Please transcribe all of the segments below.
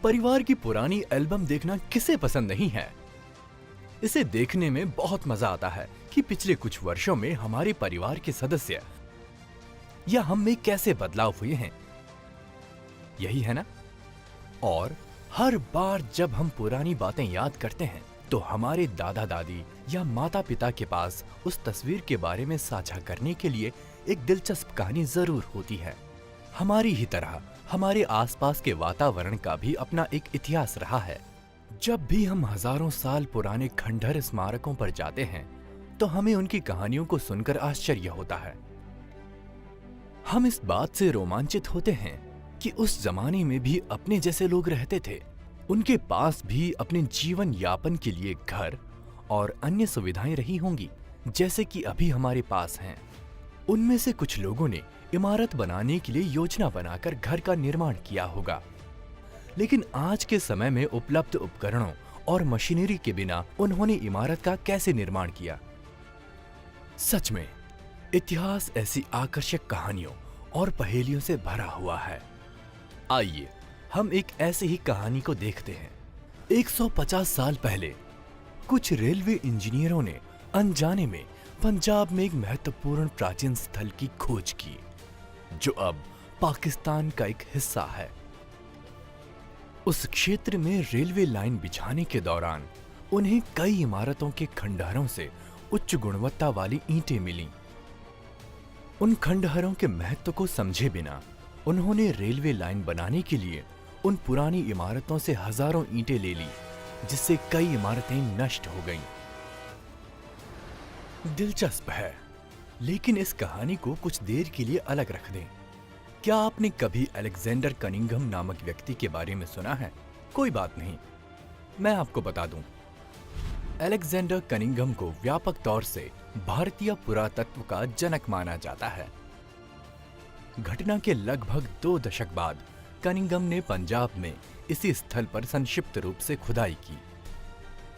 परिवार की पुरानी एल्बम देखना किसे पसंद नहीं है। इसे देखने में बहुत मजा आता है कि पिछले कुछ वर्षों में हमारे परिवार के सदस्य या हम में कैसे बदलाव हुए हैं। यही है ना? और हर बार जब हम पुरानी बातें याद करते हैं तो हमारे दादा दादी या माता पिता के पास उस तस्वीर के बारे में साझा करने के लिए एक दिलचस्प कहानी जरूर होती है। हमारी ही तरह हमारे आसपास के वातावरण का भी अपना एक इतिहास रहा है। जब भी हम हजारों साल पुराने खंडहर स्मारकों पर जाते हैं तो हमें उनकी कहानियों को सुनकर आश्चर्य होता है। हम इस बात से रोमांचित होते हैं कि उस जमाने में भी अपने जैसे लोग रहते थे। उनके पास भी अपने जीवन यापन के लिए घर और अन्य सुविधाएं रही होंगी जैसे कि अभी हमारे पास हैं। उनमें से कुछ लोगों ने इमारत बनाने के लिए योजना बनाकर घर का निर्माण किया होगा, लेकिन आज के समय में उपलब्ध उपकरणों और मशीनरी के बिना उन्होंने इमारत का कैसे निर्माण किया? सच में इतिहास ऐसी आकर्षक कहानियों और पहेलियों से भरा हुआ है। आइए हम एक ऐसी ही कहानी को देखते हैं। 150 साल पहले कुछ रेलवे इंजीनियरों ने अनजाने में पंजाब में एक महत्वपूर्ण प्राचीन स्थल की खोज की जो अब पाकिस्तान का एक हिस्सा है। उस क्षेत्र में रेलवे लाइन बिछाने के दौरान उन्हें कई इमारतों के खंडहरों से उच्च गुणवत्ता वाली ईंटें मिलीं। उन खंडहरों के महत्व को समझे बिना उन्होंने रेलवे लाइन बनाने के लिए उन पुरानी इमारतों से हजारों ईंटें ले ली, जिससे कई इमारतें नष्ट हो गईं। दिलचस्प है, लेकिन इस कहानी को कुछ देर के लिए अलग रख दें। क्या आपने कभी अलेक्जेंडर कनिंघम नामक व्यक्ति के बारे में सुना है? कोई बात नहीं, मैं आपको बता दूं। अलेक्जेंडर कनिंघम को व्यापक तौर से भारतीय पुरातत्व का जनक माना जाता है। घटना के लगभग 2 दशक बाद कनिंघम ने पंजाब में इसी स्थल पर संक्षिप्त रूप से खुदाई की।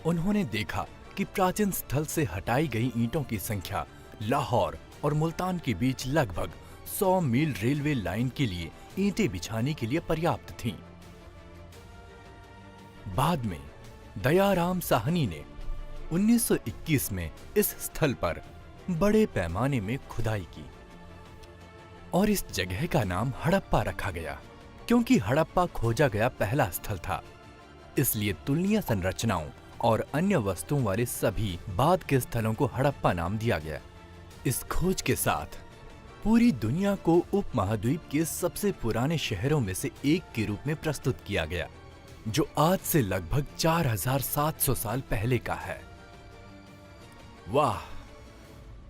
उन्होंने देखा कि प्राचीन स्थल से हटाई गई ईंटों की संख्या लाहौर और मुल्तान के बीच लगभग 100 मील रेलवे लाइन के लिए ईंटें बिछाने के लिए पर्याप्त थीं। बाद में दयाराम साहनी ने 1921 में इस स्थल पर बड़े पैमाने में खुदाई की और इस जगह का नाम हड़प्पा रखा गया, क्योंकि हड़प्पा खोजा गया पहला स्थल था। इसलिए तुलनीय संरचनाओं और अन्य वस्तुओं वाले सभी बाद के स्थलों को हड़प्पा नाम दिया गया। इस खोज के साथ पूरी दुनिया को उपमहाद्वीप के सबसे पुराने शहरों में से एक के रूप में प्रस्तुत किया गया, जो आज से लगभग 4700 साल पहले का है। वाह!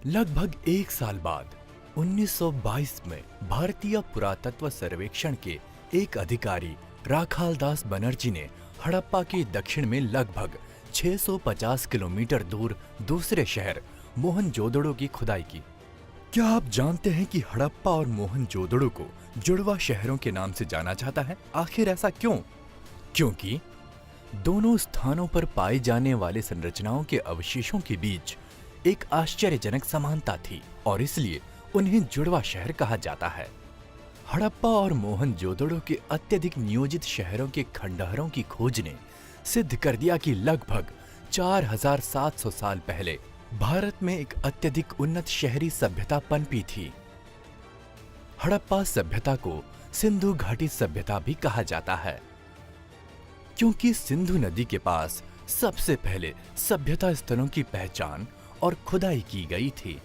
लगभग 1 साल बाद 1922 में भारतीय पुरातत्व सर्वेक्षण के एक अधिकारी राखालदास बनर्जी ने हड़प्पा के दक्षिण में लगभग 650 किलोमीटर दूर दूसरे शहर मोहनजोदड़ो की खुदाई की। क्या आप जानते हैं कि हड़प्पा और मोहनजोदड़ो को जुड़वा शहरों के नाम से जाना जाता है? आखिर ऐसा क्यों? क्योंकि दोनों स्थानों पर पाए जाने वाले संरचनाओं के अवशेषों के बीच एक आश्चर्यजनक समानता थी और इसलिए उन्हें जुड़वा शहर कहा जाता है। हड़प्पा और मोहनजोदड़ो के अत्यधिक नियोजित शहरों के खंडहरों की खोज ने सिद्ध कर दिया कि लगभग 4700 साल पहले भारत में एक अत्यधिक उन्नत शहरी सभ्यता पनपी थी। हड़प्पा सभ्यता को सिंधु घाटी सभ्यता भी कहा जाता है, क्योंकि सिंधु नदी के पास सबसे पहले सभ्यता स्थलों की पहचान और खुदाई की गई थी।